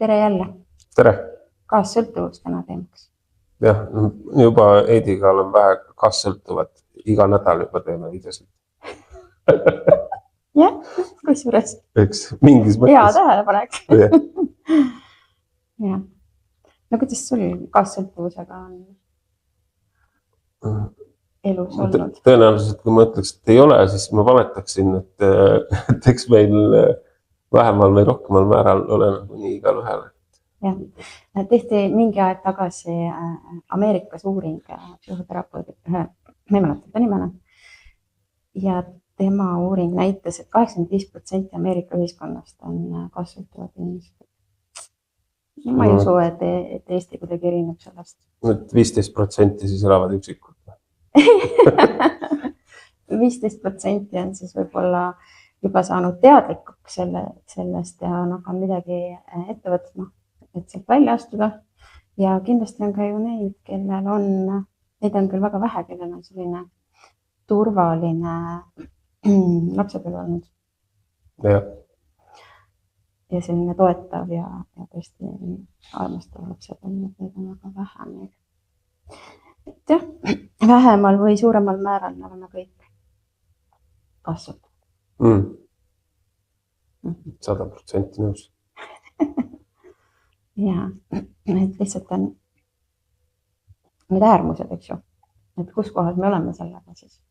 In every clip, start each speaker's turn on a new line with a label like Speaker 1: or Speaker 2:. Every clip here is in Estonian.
Speaker 1: Tere jälle.
Speaker 2: Tere.
Speaker 1: Kaassõltuvus täna teemaks.
Speaker 2: Jah, juba Heidiga olen vähe kaassõltuvad. Iga nädal juba teeme videosid.
Speaker 1: Jah, kusjuures.
Speaker 2: Eks mingis mõttes.
Speaker 1: Hea tähelepanek.
Speaker 2: Jah.
Speaker 1: No kuidas sul kaassõltuvusega on elus olnud?
Speaker 2: Tõenäoliselt, kui ma ütleks, et ei ole, siis ma valetaksin, et eks meil vähemal või rohkemal määral ole nagu nii igal ühel.
Speaker 1: Jah, tehti mingi aeg tagasi Ameerikas uuring psühhoterapeudi, ma ei mäleta ta nimena, ja tema uuring näitas, et 85% Ameerika ühiskonnast on kaassõltuvad inimesed. Ma ei usu, et Eesti kuidagi erineb sellest.
Speaker 2: 15% siis elavad üksikult.
Speaker 1: 15% on siis võib-olla juba saanud teadlikuks sellest ja on midagi ette võtma, et sealt välja astuda. Ja kindlasti on ka ju neid, kellel on, neid on küll väga vähe, kellel on selline turvaline lapsepõlve olnud.
Speaker 2: Jah.
Speaker 1: Ja selline toetav ja tõesti armastav lapsepõlve, neid on väga vähe meil. Et jah, vähemal või suuremal määral me oleme kõik kaassõltuvad.
Speaker 2: 100% nõus.
Speaker 1: Ja, et lihtsalt on need äärmused, eks ju. Et kus kohas me oleme sellega siis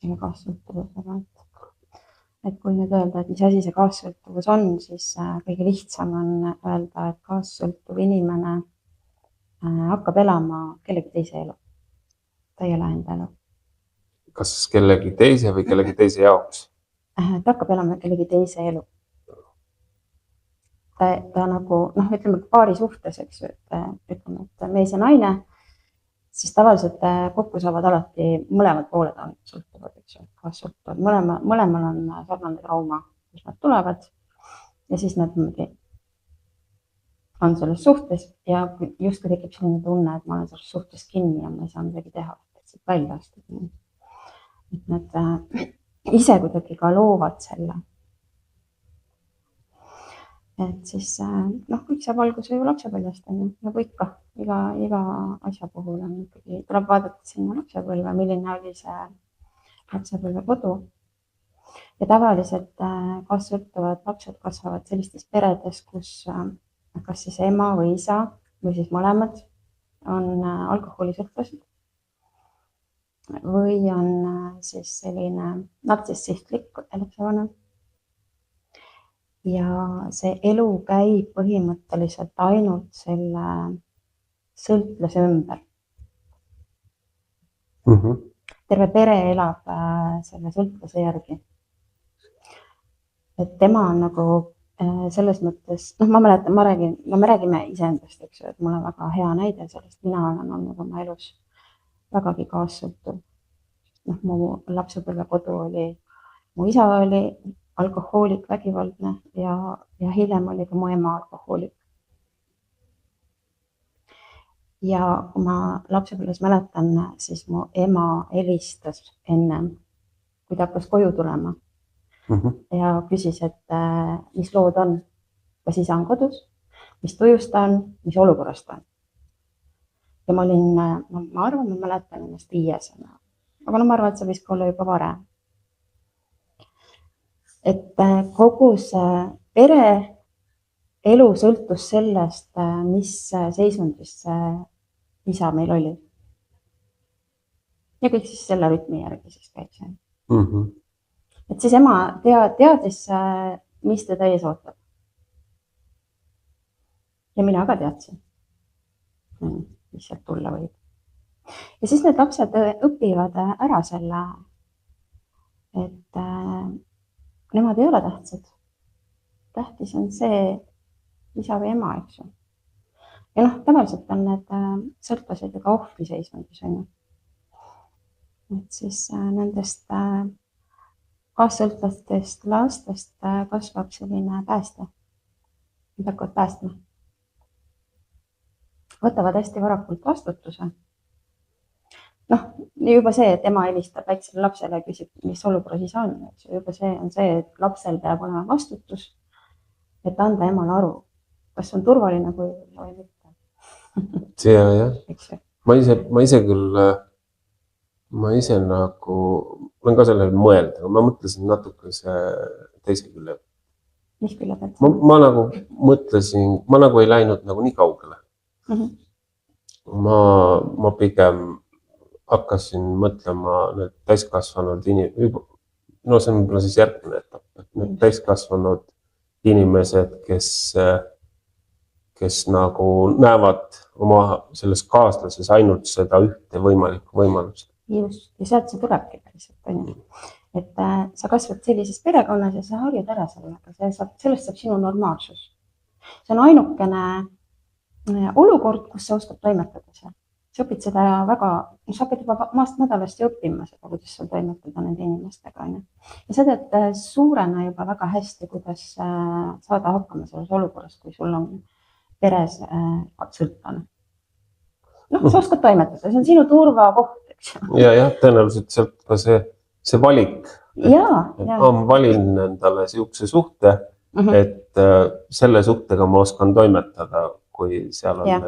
Speaker 1: kaassõltuvusega. Et kui nüüd öelda, et mis asi see kaassõltuvus on, siis kõige lihtsam on öelda, et kaassõltuv inimene hakkab elama kellegi teise elu. Ta ei ole enda elu.
Speaker 2: Kas kellegi teise või kellegi teise jaoks?
Speaker 1: Ta hakkab elama kellegi teise elu. Ta nagu, ütleme paari suhtes, eks ju, ütleme, et mees ja naine, siis tavaliselt kokku saavad alati mõlemad pooled on sõltuvad, eks ju, kaassõltuvad. Mõlemal on sarnane trauma, kus nad tulevad ja siis nad on selles suhtes ja just kui tekib selline tunne, et ma olen selles suhtes kinni ja ma ei saa midagi teha, et siit välja astuda. Et nad ise kuidagi ka loovad selle. Et siis kõik saab alguse ju lapsepõlvest, nagu ikka, iga asja puhul on ikkagi, tuleb vaadata sinna lapsepõlve, milline oli see lapsepõlve kodu. Ja tavaliselt kaassõltuvad lapsed kasvavad sellistes peredes, kus kas siis ema või isa või siis mõlemad on alkoholisõltlased või on siis selline nartsissistlik lapsevanem. Ja see elu käib põhimõtteliselt ainult selle sõltlase ümber. Terve pere elab selle sõltlase järgi. Et tema on nagu selles mõttes, ma mäletan, me räägime iseendast, eks ju, et mul on väga hea näide sellest, mina olen olnud oma elus vägagi kaassõltuv. Mu lapsepõlve kodu oli, mu isa oli alkohoolik, vägivaldne ja hiljem oli ka mu ema alkohoolik. Ja kui ma lapsepõlves mäletan, siis mu ema helistas ennem, kui ta hakkas koju tulema ja küsis, et mis lood on, kas isa on kodus, mis tujus ta on, mis olukorras ta on. Ja ma olin, ma arvan, ma mäletan ennast 5. Aga ma arvan, et see võis ka olla juba varem. Et kogu see pere elu sõltus sellest, mis seisundis isa meil oli. Ja kõik siis selle rütmi järgi siis käib see. Et siis ema teadis, mis teda ees ootab. Ja mina ka teadsin, mis sealt tulla võib. Ja siis need lapsed õpivad ära selle, et nemad ei ole tähtsad. Tähtis on see isa või ema, eks ju. Ja tavaliselt on need sõltlased ju ka ohvri seisundis. Et siis nendest kaassõltlastest lastest kasvab selline päästja. Nad hakkavad päästma. Võtavad hästi varakult vastutuse. Juba see, et ema helistab väiksele lapsele ja küsib, mis olukorras isa on. Juba see on see, et lapsel peab olema vastutus, et anda emale aru. kas on turvaline kui või mitte.
Speaker 2: jah.
Speaker 1: Eks ju.
Speaker 2: Ma ise nagu, olen ka sellele mõelnud, aga ma mõtlesin natuke see teise külje.
Speaker 1: Mis külje pealt?
Speaker 2: Ma nagu mõtlesin, ma nagu ei läinud nagu nii kaugele. Ma pigem hakkasin mõtlema need täiskasvanud inimesed, no see on võib-olla siis järgmine etapp, et need täiskasvanud inimesed, kes nagu näevad oma selles kaaslases ainult seda ühte võimalikku võimalust.
Speaker 1: Just, ja sealt see tulebki päriselt, on ju. Et sa kasvad sellises perekonnas ja sa harjud ära sellega, sellest saab sinu normaalsus. See on ainukene olukord, kus sa oskad toimetada seal. Sa õpid seda väga, sa hakkad juba maast madalast õppima seda, kuidas sa toimetada nende inimestega. Ja sa tead suurena juba väga hästi, kuidas saada hakkama selles olukorras, kui sul on peres sõltlane. Sa oskad toimetada, see on sinu turvakoht.
Speaker 2: Ja, tõenäoliselt sealt ka see valik. Ma valin endale siukse suhte, et selle suhtega ma oskan toimetada, kui seal on.
Speaker 1: Ja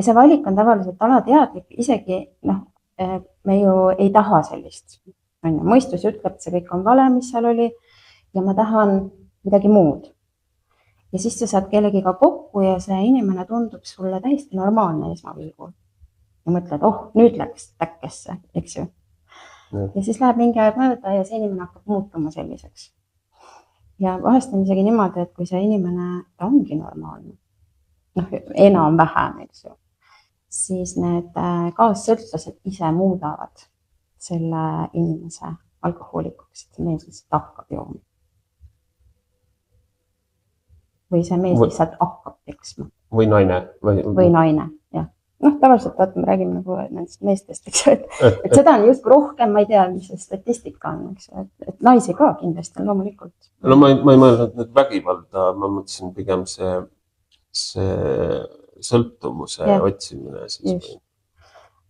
Speaker 1: see valik on tavaliselt alateadlik, isegi me ju ei taha sellist. Mõistus ütleb, et see kõik on vale, mis seal oli ja ma tahan midagi muud. Ja siis sa saad kellegiga kokku ja see inimene tundub sulle täiesti normaalne esmapilgul. Ja mõtled, nüüd läks täkkesse, eks ju. Ja siis läheb mingi aeg mööda ja see inimene hakkab muutuma selliseks. Ja vahest on isegi niimoodi, et kui see inimene, ta ongi normaalne, enam-vähem, eks ju, siis need kaassõltlased ise muudavad selle inimese alkohoolikuks, et see mees lihtsalt hakkab jooma. Või see mees lihtsalt hakkab peksma.
Speaker 2: Või naine.
Speaker 1: Või naine, jah. Tavaliselt me räägime nagu nendest meestest, eks ju, et seda on just rohkem, ma ei tea, mis see statistika on, eks ju, et naisi ka kindlasti on loomulikult.
Speaker 2: No ma ei mõelnud nüüd vägivalda, ma mõtlesin pigem see sõltuvuse otsimine.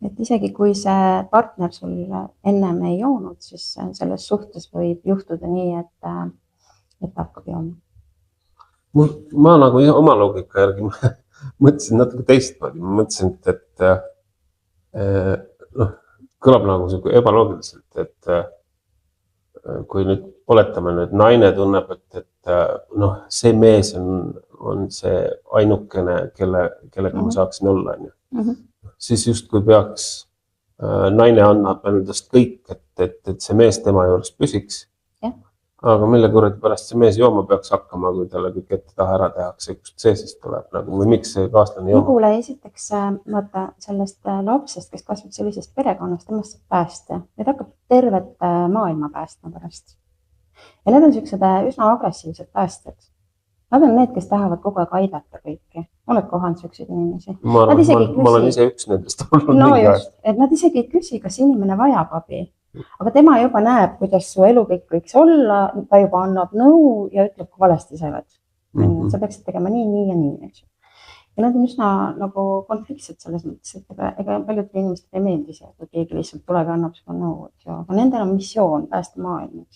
Speaker 1: Et isegi kui see partner sul ennem ei joonud, siis selles suhtes võib juhtuda nii, et hakkab jooma.
Speaker 2: Ma nagu oma loogika järgi mõtlesin natuke teistmoodi. Ma mõtlesin, et kõlab nagu ebaloogiliselt, et kui nüüd oletame, et naine tunneb, et see mees on see ainukene, kellega ma saaksin olla. Siis just kui peaks naine annab endast kõik, et see mees tema juures püsiks. Aga mille kuradi pärast see mees jooma peaks hakkama, kui talle kõik ette taha ära tehakse, kust see siis tuleb, või miks see kaaslane jooma?
Speaker 1: Nugule esiteks vaata sellest lapsest, kes kasvab sellisest perekonnast, temast saab päästja. Need hakkab tervet maailma päästma pärast. Ja need on sellised üsna agressiivsed päästjad. Nad on need, kes tahavad kogu aeg aidata kõiki. Oled kohanud selliseid inimesi?
Speaker 2: Ma olen ise üks nendest olnud.
Speaker 1: No just, et nad isegi ei küsi, kas inimene vajab abi. Aga tema juba näeb, kuidas su elu kõik võiks olla, ta juba annab nõu ja ütleb, kui valesti sa oled. Sa peaksid tegema nii ja nii. Ja nad on üsna nagu konfliktsed selles mõttes, et ega paljud inimesed ei meeldi see, kui keegi lihtsalt tuleb ja annab sulle nõu. Aga nendel on missioon päästa maailma.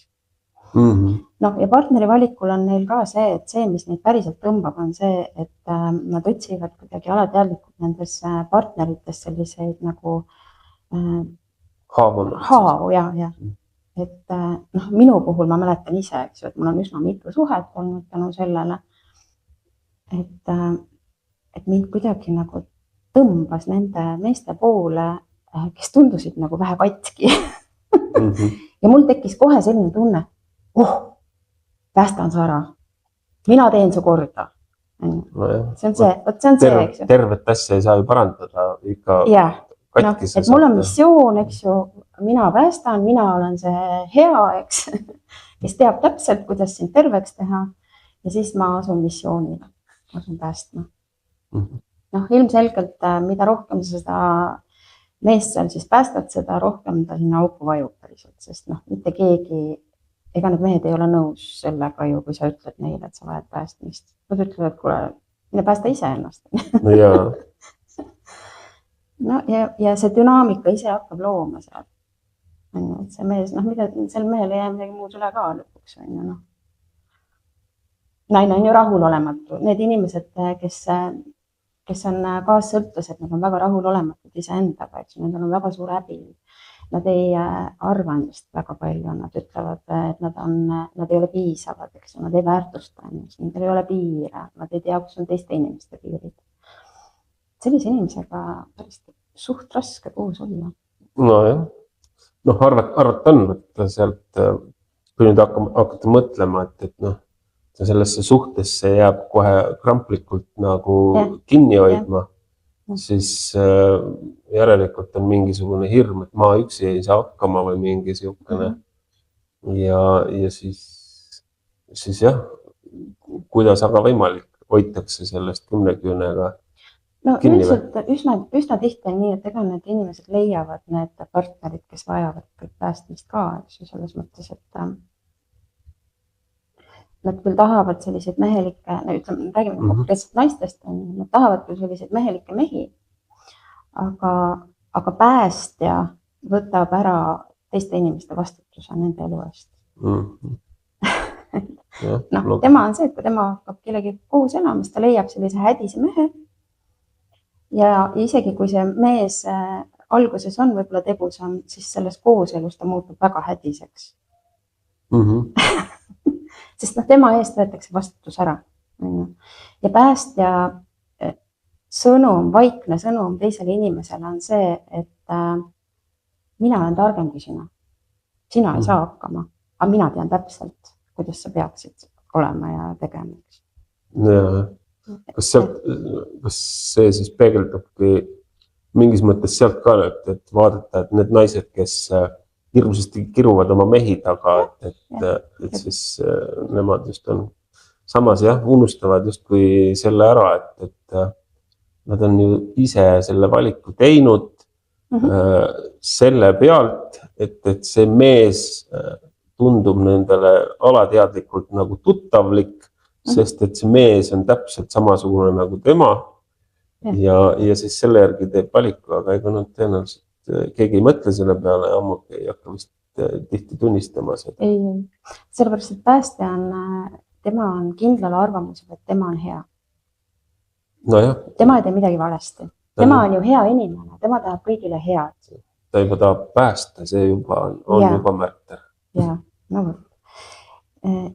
Speaker 1: Ja partneri valikul on neil ka see, et see, mis neid päriselt tõmbab, on see, et nad otsivad kuidagi alateadlikult nendes partnerites selliseid nagu haavu, ja. Et minu puhul ma mäletan ise, eks ju, et mul on üsna mitu suhet olnud tänu sellele, et mind kuidagi nagu tõmbas nende meeste poole, kes tundusid nagu vähe katki. Ja mul tekkis kohe selline tunne, päästan sa ära, mina teen su korda. See on see, eks ju.
Speaker 2: Tervet asja ei saa ju parandada ikka.
Speaker 1: Et mul on missioon, eks ju, mina päästan, mina olen see hea, eks, kes teab täpselt, kuidas sind terveks teha ja siis ma asun missioonile, asun päästma. Ilmselgelt, mida rohkem seda meest seal siis päästad, seda rohkem ta sinna auku vajub päriselt, sest mitte keegi, ega need mehed ei ole nõus sellega ju, kui sa ütled neile, et sa vajad päästmist. Nad ütlevad, kuule, mine päästa ise ennast.
Speaker 2: Jaa.
Speaker 1: Ja see dünaamika ise hakkab looma seal. See mees, sel mehel ei jää midagi muud üle ka lõpuks. naine on ju rahulolematu. Need inimesed, kes on kaassõltlased, nad on väga rahulolematud iseendaga, eks ju, nendel on väga suur häbi. Nad ei arva endast väga palju, nad ütlevad, et nad ei ole piisavad, eks ju, nad ei väärtusta ennast, nendel ei ole piire, nad ei tea, kus on teiste inimeste piirid. Sellise inimesega pärast suht raske koos olla.
Speaker 2: Nojah, arvata on, et sealt, kui nüüd hakata mõtlema, et noh, sellesse suhtesse jääb kohe kramplikult nagu kinni hoidma, siis järelikult on mingisugune hirm, et ma üksi ei saa hakkama või mingi siukene. Ja siis jah, kuidas aga võimalik hoitakse sellest 10 küünega
Speaker 1: No
Speaker 2: kinni või?
Speaker 1: üldiselt üsna tihti on nii, et ega need inimesed leiavad need partnerid, kes vajavad kõik päästmist ka, eks ju, selles mõttes, et nad küll tahavad selliseid mehelikke, ütleme, räägime konkreetselt naistest, nad tahavad küll selliseid mehelikke mehi, aga päästja võtab ära teiste inimeste vastutuse nende elu eest. No, tema on see, et kui tema hakkab kellegi koos elama, siis ta leiab sellise hädise mehe. Ja isegi kui see mees alguses on võib-olla tegusam, siis selles kooselus ta muutub väga hädiseks. Sest tema eest võetakse vastutus ära. Ja päästja sõnum, vaikne sõnum teisele inimesele on see, et mina olen targem kui sina. Sina ei saa hakkama, aga mina tean täpselt, kuidas sa peaksid olema ja tegema.
Speaker 2: Jaa. Kas see siis peegeldabki mingis mõttes sealt ka, et vaadata, et need naised, kes hirmsasti kiruvad oma mehi taga, et siis nemad just on samas unustavad just kui selle ära, et nad on ju ise selle valiku teinud selle pealt, et see mees tundub nendele alateadlikult nagu tuttavlik, sest et see mees on täpselt samasugune nagu tema ja siis selle järgi teeb valiku, aga ega nad tõenäoliselt keegi ei mõtle selle peale, ammugi ei hakka vist tihti tunnistama seda.
Speaker 1: Ei, sellepärast, et päästja tema on kindlal arvamusel, et tema on hea. Tema ei tee midagi valesti. Tema on ju hea inimene, tema tahab kõigile head.
Speaker 2: Ta juba tahab päästa, see juba on juba märter.
Speaker 1: Ja, no võt.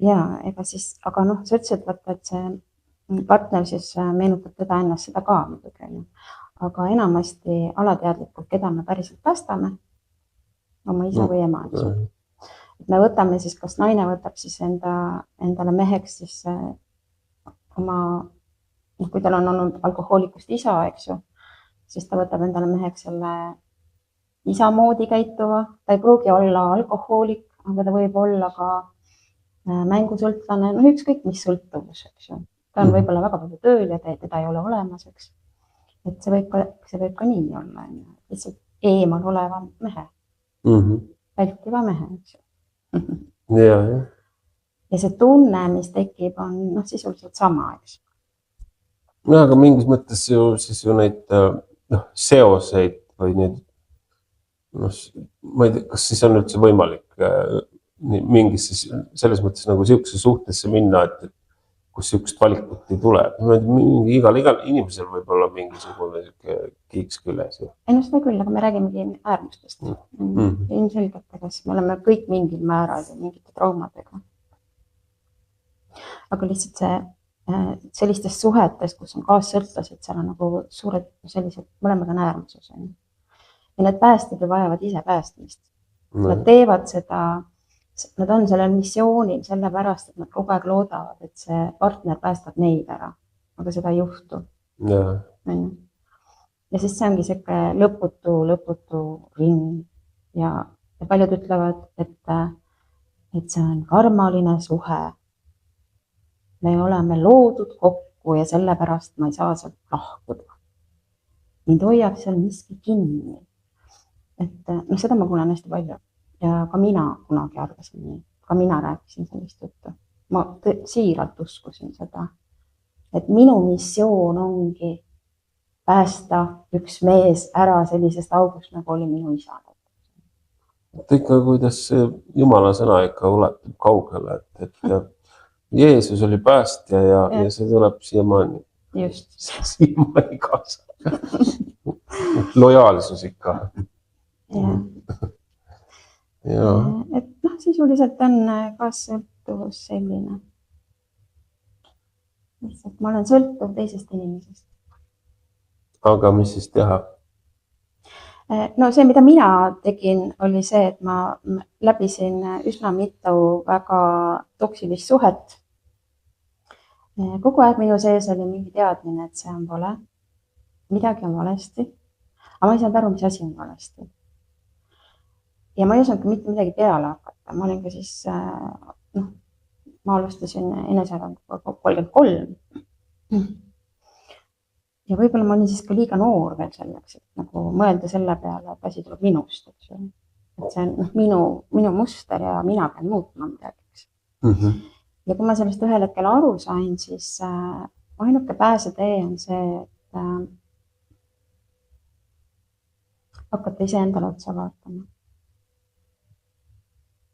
Speaker 1: Ja, ega siis, aga sa ütlesid, et see partner siis meenutab teda ennast seda ka muidugi, aga enamasti alateadlikult, keda me päriselt päästame, oma isa või ema. Me võtame siis, kas naine võtab siis endale meheks siis oma, kui tal on olnud alkohoolikust isa, eks ju, siis ta võtab endale meheks selle isa moodi käituva, ta ei pruugi olla alkohoolik, aga ta võib olla ka mängusõltlane, ükskõik mis sõltuvus, eks ju. Ta on võib-olla väga palju tööl ja teda ei ole olemas, eks. Et see võib ka nii olla, lihtsalt eemal oleva mehe. Vältiva mehe, eks ju. Ja see tunne, mis tekib, on sisuliselt sama, eks.
Speaker 2: Ja, aga mingis mõttes siis ju neid seoseid või neid, ma ei tea, kas siis on üldse võimalik mingis selles mõttes nagu siukse suhtesse minna, et kus siukest valikut ei tule. Igal inimesel võib olla mingisugune kiiks küljes.
Speaker 1: Ei, seda küll, aga me räägimegi äärmustest. Ilmselgelt, kas me oleme kõik mingil määral ja mingite traumadega. Aga lihtsalt sellistes suhetes, kus on kaassõltlased, seal on nagu suured sellised, mõlemad on äärmusus. Ja need päästjad vajavad ise päästmist. Nad teevad seda, nad on sellel missioonil sellepärast, et nad kogu aeg loodavad, et see partner päästab neid ära, aga seda ei juhtu. Ja siis see ongi selline lõputu ring ja paljud ütlevad, et see on karmaline suhe. Me oleme loodud kokku ja sellepärast ma ei saa sealt lahkuda. Mind hoiab seal miski kinni. Et seda ma kuulen hästi palju. Ja ka mina kunagi arvasin nii. Ka mina rääkisin sellist juttu. Ma siiralt uskusin seda. Et minu missioon ongi päästa üks mees ära sellisest august, nagu oli minu isa.
Speaker 2: Et ikka, kuidas Jumala sõna ikka ulatub kaugele, et Jeesus oli päästja ja see tuleb siiamaani.
Speaker 1: Just.
Speaker 2: Siiamaani kaasa. Lojaalsus ikka. Ja.
Speaker 1: Et sisuliselt on kaassõltuvus selline. Lihtsalt ma olen sõltuv teisest inimesest.
Speaker 2: Aga mis siis teha?
Speaker 1: No see, mida mina tegin, oli see, et ma läbisin üsna mitu väga toksilist suhet. Kogu aeg minu sees oli mingi teadmine, et see on vale. Midagi on valesti. Aga ma ei saanud aru, mis asi on valesti. Ja ma ei osanud mitte midagi peale hakata. Ma olin ka siis, ma alustasin enesearenguga 33. Ja võib-olla ma olin siis ka liiga noor veel selleks, et nagu mõelda selle peale, et asi tuleb minust. Et see on minu muster ja mina pean muutma midagi. Ja kui ma sellest ühel hetkel aru sain, siis ainuke pääsetee on see, et hakata ise endale otsa vaatama.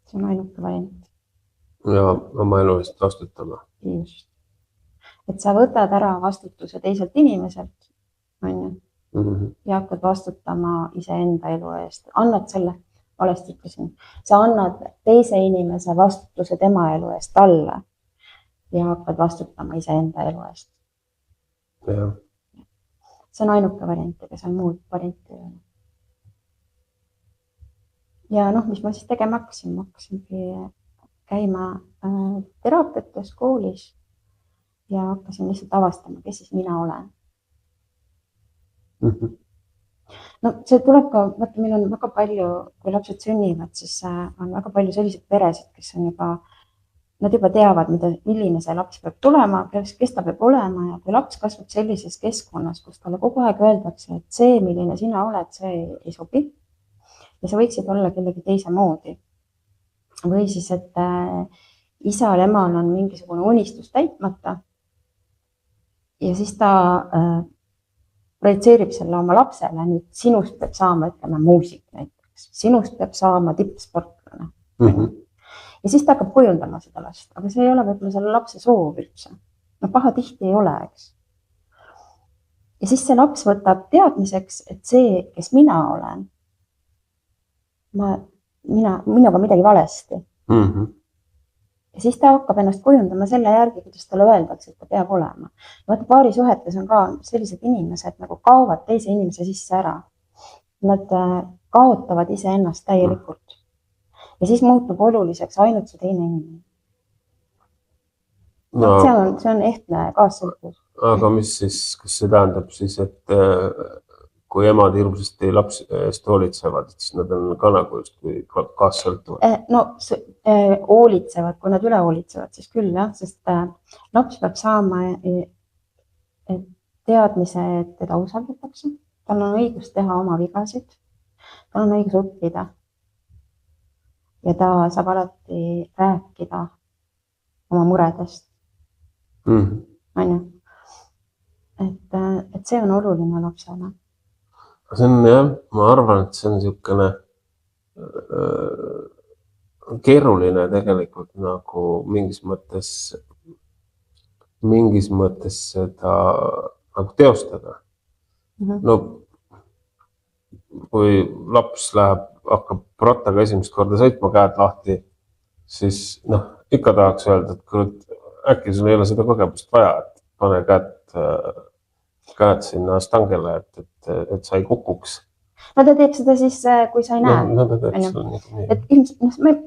Speaker 1: See on ainuke variant.
Speaker 2: Ja oma elu eest vastutama.
Speaker 1: Just. Et sa võtad ära vastutuse teiselt inimeselt, ja hakkad vastutama iseenda elu eest. Annad selle, valesti ütlesin, sa annad teise inimese vastutuse tema elu eest talle ja hakkad vastutama iseenda elu eest.
Speaker 2: Ja.
Speaker 1: See on ainuke variant, ega seal muud varianti ei ole. Ja mis ma siis tegema hakkasin? Ma hakkasingi käima teraapiates koolis ja hakkasin lihtsalt avastama, kes siis mina olen. No see tuleb ka, vaata, meil on väga palju, kui lapsed sünnivad, siis on väga palju selliseid peresid, kes on nad juba teavad, milline see laps peab tulema, kes ta peab olema ja kui laps kasvab sellises keskkonnas, kus talle kogu aeg öeldakse, et see, milline sina oled, see ei sobi. Ja sa võiksid olla kellegi teise moodi. Või siis, et isal, emal on mingisugune unistus täitmata ja siis ta projitseerib selle oma lapsele. Nüüd sinust peab saama, ütleme, muusik näiteks. Sinust peab saama tippsportlane. Ja siis ta hakkab kujundama seda last, aga see ei ole võib-olla selle lapse soov üldse. Paha tihti ei ole, eks. Ja siis see laps võtab teadmiseks, et see, kes mina olen, minuga midagi valesti. Ja siis ta hakkab ennast kujundama selle järgi, kuidas talle öeldakse, et ta peab olema. Vaata, paarisuhetes on ka sellised inimesed, nagu kaovad teise inimese sisse ära. Nad kaotavad ise ennast täielikult. Ja siis muutub oluliseks ainult see teine inimene. See on ehtne kaassõltuvus.
Speaker 2: Aga mis siis, kas see tähendab siis, et kui emad hirmsasti lapsi eest hoolitsevad, et siis nad on ka nagu just kui kaassõltuvad?
Speaker 1: No hoolitsevad, kui nad üle hoolitsevad, siis küll, jah, sest laps peab saama teadmise, et teda usaldatakse. Tal on õigus teha oma vigasid. Tal on õigus õppida. Ja ta saab alati rääkida oma muredest. Et see on oluline lapsele.
Speaker 2: See on jah, ma arvan, et see on niisugune keeruline tegelikult nagu mingis mõttes seda nagu teostada. No kui laps hakkab rattaga esimest korda sõitma käed lahti, siis ikka tahaks öelda, et äkki sul ei ole seda kogemust vaja, et pane käed sinna stangele, et sa ei kukuks.
Speaker 1: No ta teeb seda siis, kui sa ei näe.
Speaker 2: No ta teeb seda
Speaker 1: nii.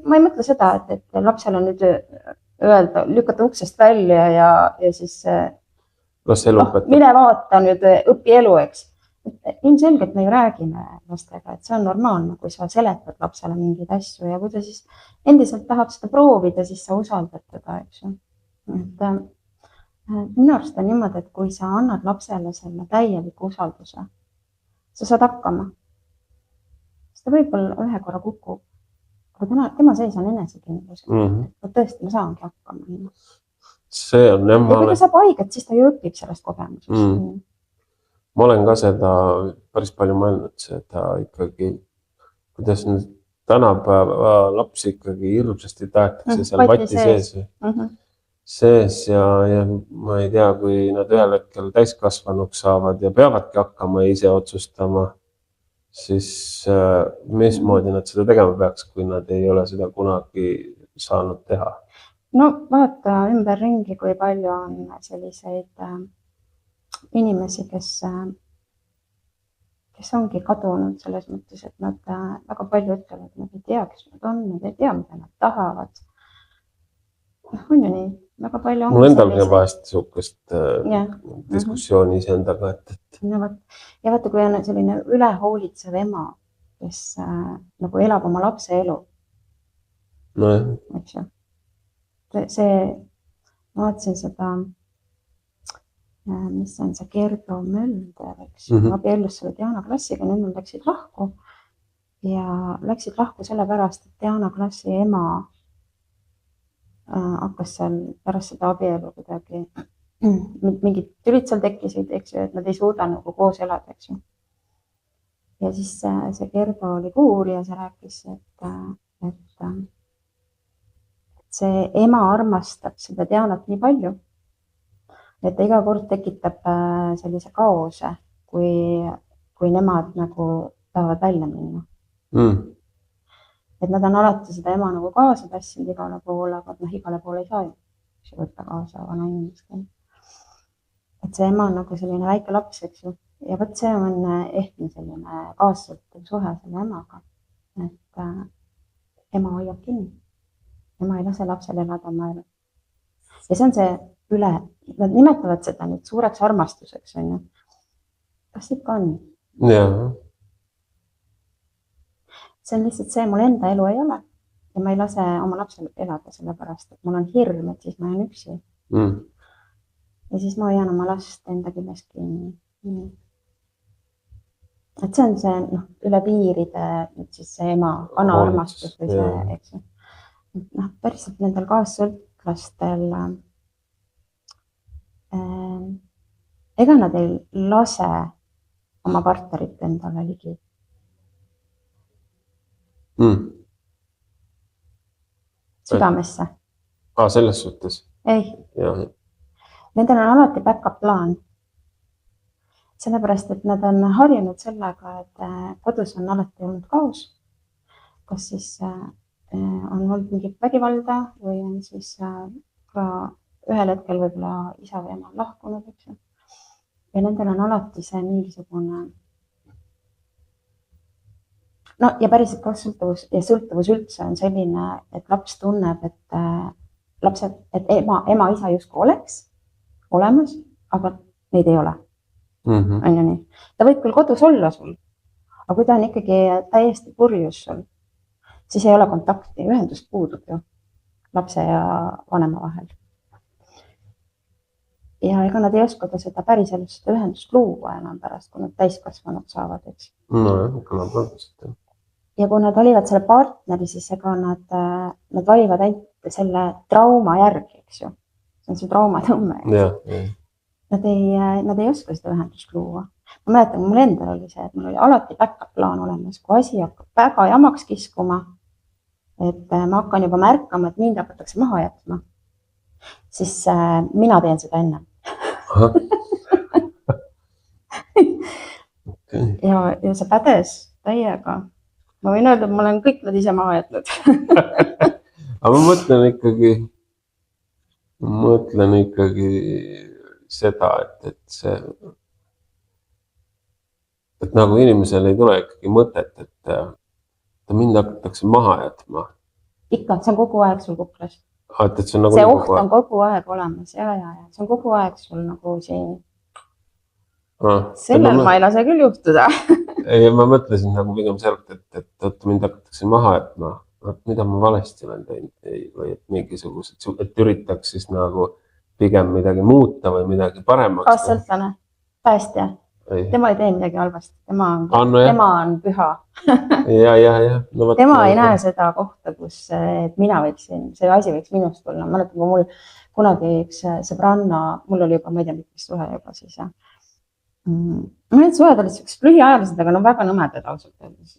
Speaker 1: Ma ei mõtle seda, et lapsel on nüüd öelda, lükata uksest välja ja siis mine vaata nüüd õpi elu, eks. Ilmselgelt me ju räägime lastega, et see on normaalne, kui sa seletad lapsele mingeid asju ja kui ta siis endiselt tahab seda proovida, siis sa usaldad teda, eks ju. Minu arust on niimoodi, et kui sa annad lapsele selle täieliku usalduse, sa saad hakkama. Ta võib-olla ühe korra kukub, aga tema sees on enesekindlus. Tõesti, ma saangi hakkama.
Speaker 2: See on jah,
Speaker 1: ja kui ta saab haiget, siis ta ju õpib sellest kogemusest.
Speaker 2: Ma olen ka seda päris palju mõelnud, seda ikkagi, kuidas nüüd tänapäeva lapsi ikkagi hirmsasti tahetakse seal vati sees. sees ja ma ei tea, kui nad ühel hetkel täiskasvanuks saavad ja peavadki hakkama ise otsustama, siis mismoodi nad seda tegema peaks, kui nad ei ole seda kunagi saanud teha.
Speaker 1: No vaata ümberringi, kui palju on selliseid inimesi, kes ongi kadunud selles mõttes, et nad väga palju ütlevad, nad ei tea, kes nad on, nad ei tea, mida nad tahavad. On ju nii, väga palju on.
Speaker 2: Mul endalgi on vahest sihukest diskussiooni iseendaga, et.
Speaker 1: Ja vaata, kui on selline ülehoolitsev ema, kes nagu elab oma lapse elu.
Speaker 2: No,
Speaker 1: eks ju. Ma vaatasin seda, mis on see Gerdo Mölder, eks ju, abiellus selle Diana Klassiga, nüüd nad läksid lahku ja läksid lahku sellepärast, et Diana Klassi ema hakkas seal pärast seda abielu kuidagi, mingid tülid seal tekkisid, eks ju, et nad ei suuda nagu koos elada, eks ju. Ja siis see Gerdo oli kuul ja see rääkis, et see ema armastab seda Dianat nii palju, et ta iga kord tekitab sellise kaose, kui nemad nagu tahavad välja minna. Et nad on alati seda ema nagu kaasa tassinud igale poole, aga igale poole ei saa ju võtta kaasa vana inimestele. Et see ema on nagu selline väike laps, eks ju. Ja võt see on ehtne selline kaassõltuv suhe selle emaga. Et ema hoiab kinni. Ema ei lase lapsel elada oma elu. Ja see on see nad nimetavad seda nüüd suureks armastuseks, on ju. Kas ikka on?
Speaker 2: Jaa.
Speaker 1: See on lihtsalt see, mul enda elu ei ole ja ma ei lase oma lapsel elada sellepärast, et mul on hirm, et siis ma jään üksi. Ja siis ma hoian oma last enda küljes kinni. Et see on see üle piiride nüüd siis see ema vana armastus või see, eks ju. Päriselt nendel kaassõltlastel ega nad ei lase oma partnerit endale ligi. Südamesse.
Speaker 2: Selles suhtes?
Speaker 1: Ei. Nendel on alati backup plaan. Sellepärast, et nad on harjunud sellega, et kodus on alati olnud kaos, kas siis on olnud mingi vägivalda või on siis ka ühel hetkel võib-olla isa või ema lahkunud, eks ju. Ja nendel on alati see mingisugune ja päriselt ka sõltuvus üldse on selline, et laps tunneb, et ema isa justkui oleks olemas, aga neid ei ole. On ju nii. Ta võib küll kodus olla sul, aga kui ta on ikkagi täiesti purjus sul, siis ei ole kontakti, ühendust puudub ju lapse ja vanema vahel. Ja ega nad ei oska seda päriselus seda ühendust luua enam pärast, kui nad täiskasvanud saavad, eks.
Speaker 2: Kõlab võrdselt.
Speaker 1: Ja kui nad valivad selle partneri, siis ega nad valivad ainult selle trauma järgi, eks ju. See on see traumatõmme. Nad ei oska seda ühendust luua. Ma mäletan, mul endal oli see, et mul oli alati backup plaan olemas, kui asi hakkab väga jamaks kiskuma, et ma hakkan juba märkama, et mind hakatakse maha jätma, siis mina teen seda enne. Ja see pädes täiega. Ma võin öelda, et ma olen kõik nad ise maha jätnud.
Speaker 2: Aga ma mõtlen ikkagi seda, et nagu inimesel ei tule ikkagi mõtet, et mind hakatakse maha jätma.
Speaker 1: Ikka, see on kogu aeg sul kuklas.
Speaker 2: See
Speaker 1: oht on kogu aeg olemas. Ja. See on kogu aeg sul nagu siin. Sellel ma ei lase küll juhtuda.
Speaker 2: Ei, ma mõtlesin nagu pigem sealt, et mind hakatakse maha jätma. Mida ma valesti olen teinud või et mingisugused, et üritaks siis nagu pigem midagi muuta või midagi paremaks.
Speaker 1: Kaassõltlane, päästja. Tema ei tee midagi halvasti. Tema on püha.
Speaker 2: Ja.
Speaker 1: Tema ei näe seda kohta, kus mina võiksin, see asi võiks minust tulla. Ma mäletan, kui mul kunagi üks sõbranna, mul oli juba, ma ei tea, mitmest suhe juba siis. Need suhed olid sellised lühiajalised, aga väga nõmedad ausalt öeldes.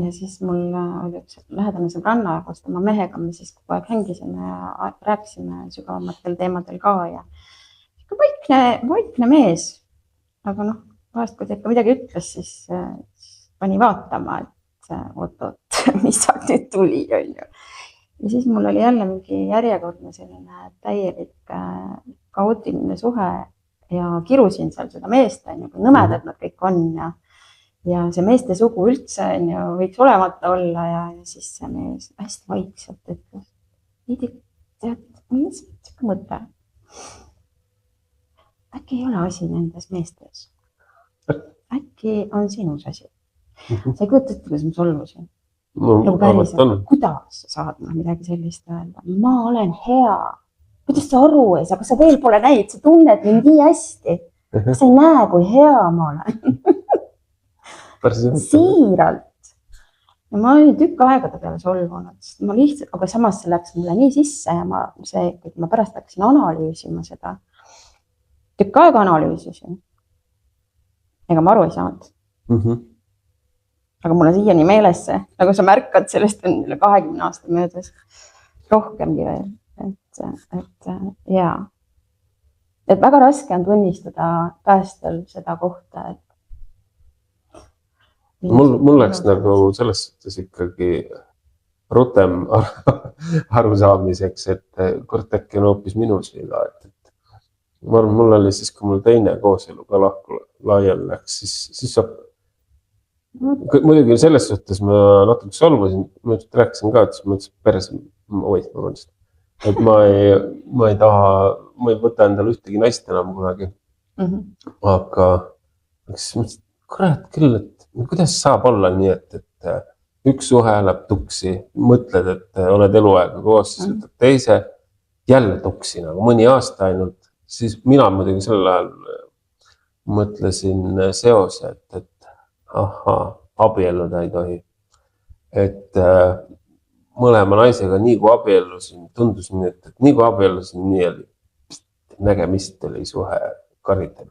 Speaker 1: ja siis mul oli üks lähedane sõbranna koos tema mehega, me siis kogu aeg hängisime ja rääkisime sügavamatel teemadel ka ja vaikne mees, aga noh, vahest kui ta ikka midagi ütles, siis pani vaatama, et oot, mis sealt nüüd tuli, on ju. Ja siis mul oli jälle mingi järjekordne selline täielik kaootiline suhe ja kirusin seal seda meest, on ju, kui nõmedad nad kõik on ja see meeste sugu üldse on ju, võiks olemata olla ja siis see mees hästi vaikselt ütles, tead, mul on siuke mõte. Äkki ei ole asi nendes meestes. Äkki on sinus asi. Sa ei kujuta ette, kuidas ma solvusin. Nagu päriselt, kuidas sa saad midagi sellist öelda? Ma olen hea. Kuidas sa aru ei saa? Kas sa veel pole näinud? Sa tunned mind nii hästi. Kas sa ei näe, kui hea ma olen? Siiralt. Ja ma olin tükk aega ta peale solvunud. Ma lihtsalt, aga samas see läks mulle nii sisse ja ma pärast hakkasin analüüsima seda. Tükk aega analüüsisin. Ega ma aru ei saanud. Aga mul on siiani meeles see, nagu sa märkad, sellest on 20 aasta möödas rohkemgi veel. Et jaa. Et väga raske on tunnistada päästel seda kohta, et
Speaker 2: mul läks nagu selles suhtes ikkagi rutem arusaamiseks, et kord äkki on hoopis minus viga. Ma arvan, mul oli siis, kui mul teine kooselu ka lahku laiali läks, siis muidugi selles suhtes ma natuke solvusin, ma rääkisin ka, et ma ütlesin perse, et ma ei taha, ma ei võta endale ühtegi naist enam kunagi. Aga kurat küll, et kuidas saab olla nii, et üks suhe läheb tuksi, mõtled, et oled eluaega koos, siis võtad teise, jälle tuksi, nagu mõni aasta ainult, siis mina muidugi sel ajal mõtlesin seose, et abielluda ei tohi. Et mõlema naisega nii kui abiellusin, tundus nii, et nii kui abiellusin, nii oli nägemist oli suhe karitel.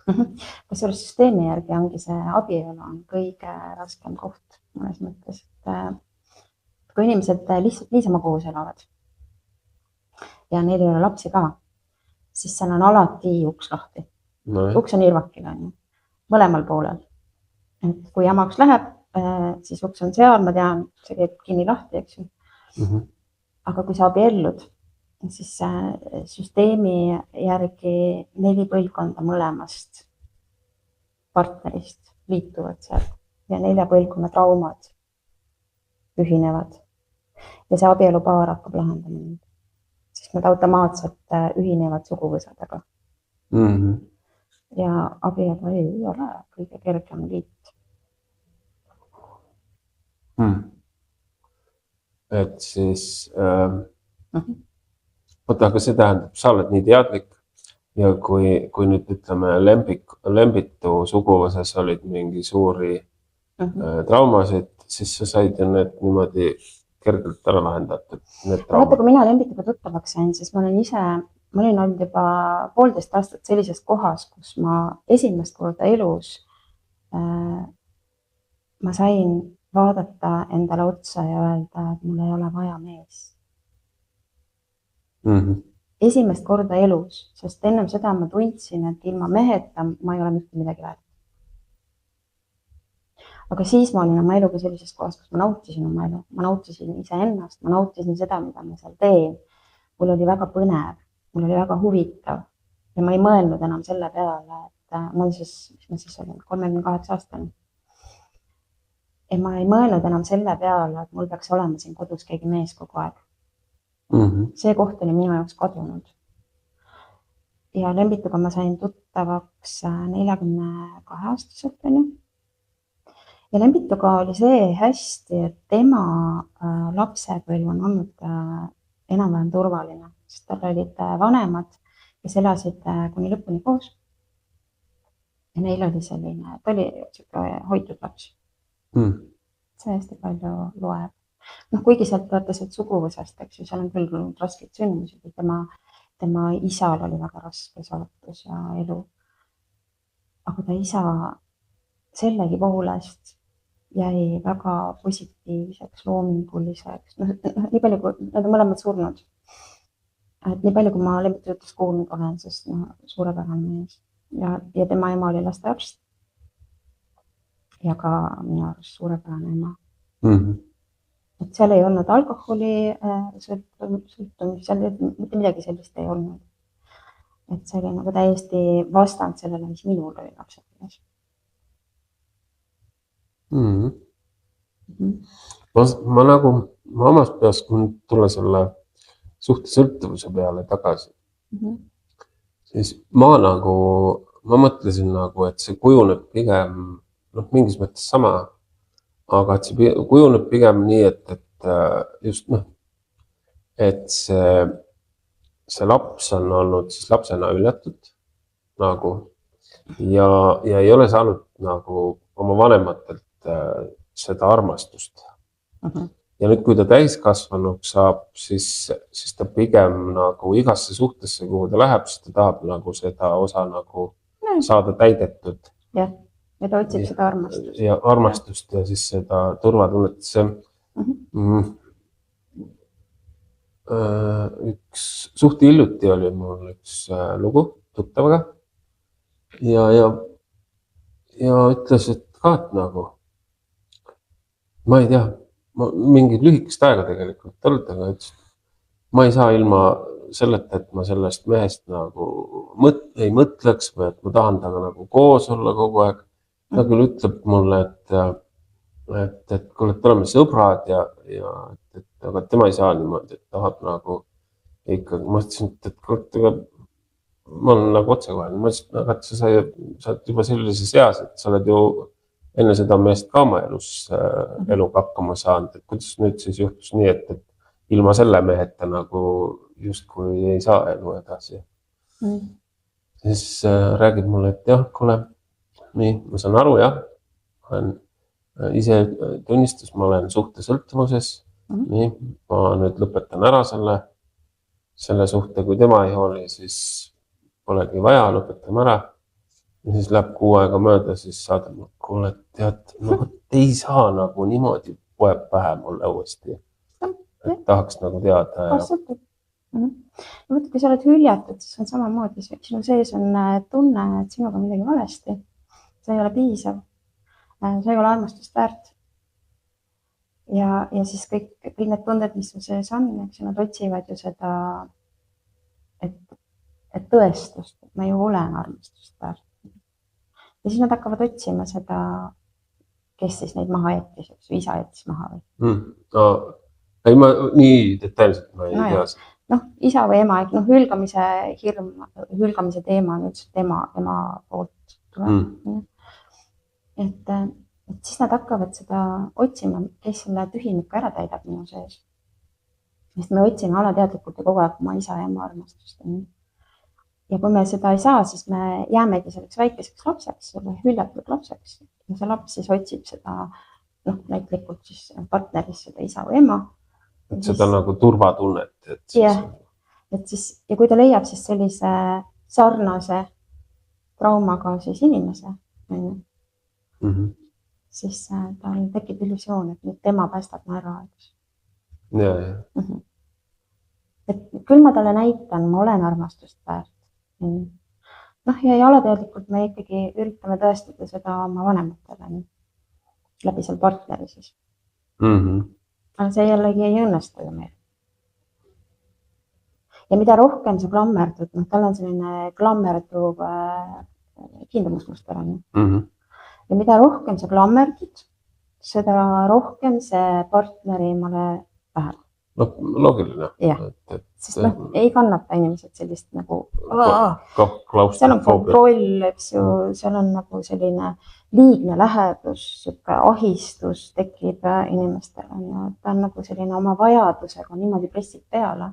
Speaker 1: Kas selle süsteemi järgi ongi see abielu on kõige raskem koht mõnes mõttes, et kui inimesed lihtsalt niisama koos elavad ja neil ei ole lapsi ka, siis seal on alati uks lahti. Uks on irvakil, mõlemal poolel. Et kui jamaks läheb, siis uks on seal, ma tean, see käib kinni lahti, eks ju. Aga kui sa abiellud, siis süsteemi järgi 4 põlvkonda mõlemast partnerist liituvad seal ja 4 põlvkonna traumad ühinevad. Ja see abielupaar hakkab lahendama. Siis nad automaatselt ühinevad suguvõsadega. Ja abielu ei ole kõige kergem liit.
Speaker 2: Et siis aga see tähendab, sa oled nii teadlik ja kui nüüd ütleme Lembitu suguvõsas olid mingi suuri traumasid, siis sa said ju need niimoodi kergelt ära lahendatud.
Speaker 1: Vaata, kui mina Lembituga tuttavaks sain, siis ma olin olnud juba 1,5 aastat sellises kohas, kus ma esimest korda elus ma sain vaadata endale otsa ja öelda, et mul ei ole vaja mees. Esimest korda elus, sest ennem seda ma tundsin, et ilma meheta ma ei ole mitte midagi väärt. Aga siis ma olin oma eluga sellises kohas, kus ma nautisin oma elu. Ma nautisin iseennast, ma nautisin seda, mida ma seal teen. Mul oli väga põnev, mul oli väga huvitav ja ma ei mõelnud enam selle peale, et ma olin 38 aastane. Ja ma ei mõelnud enam selle peale, et mul peaks olema siin kodus keegi mees kogu aeg. See koht oli minu jaoks kadunud. Ja Lembituga ma sain tuttavaks 42 aastaselt. Ja Lembituga oli see hästi, et tema lapsepõlv on olnud enam-vähem turvaline, sest tal olid vanemad, kes elasid kuni lõpuni koos. Ja neil oli selline, ta oli hoitud laps. See hästi palju loeb. Kuigi sealt sealt suguvõsast, eks ju, seal on küll raskeid sündmusi, kui tema isal oli väga raske saatus ja elu. Aga ta isa sellegi poolest jäi väga positiivseks, loominguliseks, nii palju kui nad on mõlemad surnud. Et nii palju, kui ma Lembit jutust kuulnud olen, sest suurepärane mees ja tema ema oli lastearst ja ka minu arust suurepärane ema. Et seal ei olnud alkoholi sõltumist, seal mitte midagi sellist ei olnud. Et see oli nagu täiesti vastand sellele, mis minul oli lapsepõlves.
Speaker 2: Ma nagu, ma omas peas, kui tulla selle suhtesõltuvuse peale tagasi, siis ma mõtlesin nagu, et see kujuneb pigem, mingis mõttes sama, aga et see kujuneb pigem nii, et just et see laps on olnud siis lapsena üljatud nagu ja ei ole saanud nagu oma vanematelt seda armastust. Ja nüüd, kui ta täiskasvanuks saab, siis ta pigem nagu igasse suhtesse, kuhu ta läheb, siis ta tahab nagu seda osa nagu saada täidetud.
Speaker 1: Jah, ja ta otsib seda armastust.
Speaker 2: Ja armastust ja siis seda turvatunnet. Üks suht hiljuti oli mul üks lugu tuttavaga ja ütles, et ka, et nagu ma ei tea, mingid lühikest aega tegelikult olnud, aga ütles, ma ei saa ilma selleta, et ma sellest mehest nagu ei mõtleks või et ma tahan taga nagu koos olla kogu aeg. Ta küll ütleb mulle, et kuule, et oleme sõbrad aga tema ei saa niimoodi, et tahab nagu ikkagi, ma ütlesin, et ma olen nagu otsekohane, ma ütlesin, aga et sa oled juba sellises eas, et sa oled ju enne seda meest ka oma eluga hakkama saanud, et kuidas nüüd siis juhtus nii, et ilma selle meheta nagu justkui ei saa elu edasi. Siis räägib mulle, et jah, kuule, nii, ma saan aru, jah, olen ise tunnistus, ma olen suhtesõltuvuses, nii, ma nüüd lõpetan ära selle suhte, kui tema ei hooli, siis polegi vaja, lõpetame ära. Ja siis läheb 6 aega mööda, siis saadab, kuule, et tead, ei saa nagu niimoodi poeb pähe mulle uuesti. Et tahaks nagu teada.
Speaker 1: Kui sa oled hüljatud, siis on samamoodi. Sinu sees on tunne, et sinuga midagi valesti. See ei ole piisav. See ei ole armastust väärt. Ja siis kõik need tunded, mis su sees on, eks nad otsivad ju seda, et tõestust, et ma ju olen armastust väärt. Ja siis nad hakkavad otsima seda, kes siis neid maha jättis, isa jättis maha või?
Speaker 2: Ei, ma nii detailselt ma ei tea.
Speaker 1: Isa või ema, hülgamise hirm, hülgamise teema on üldse ema poolt tuleb. Et siis nad hakkavad seda otsima, kes selle tühimiku ära täidab minu sees. Sest me otsime alateadlikult ja kogu aeg oma isa ja ema armastust. Ja kui me seda ei saa, siis me jäämegi selleks väikeseks lapseks, selle hüljatud lapseks. Ja see laps siis otsib seda, näitlikult siis partneris seda isa või ema.
Speaker 2: Et seda nagu turvatunnet.
Speaker 1: Ja kui ta leiab siis sellise sarnase traumaga siis inimese, siis tal tekib illusioon, et nüüd tema päästab ma ära. Et küll ma talle näitan, ma olen armastust väärt. Ja alateadlikult me ikkagi üritame tõestada seda oma vanematele läbi seal partneri siis. Aga see jällegi ei õnnestu ju meil. Ja mida rohkem sa klammerdud, tal on selline klammerduv kiindumusmuster. Ja mida rohkem sa klammerdud, seda rohkem see partneri emale läheb.
Speaker 2: Loogiline.
Speaker 1: Sest ei kannata inimesed sellist nagu seal on kontroll, eks ju, seal on nagu selline liigne lähedus, ahistus tekib inimestele ja ta on nagu selline oma vajadusega niimoodi pressib peale.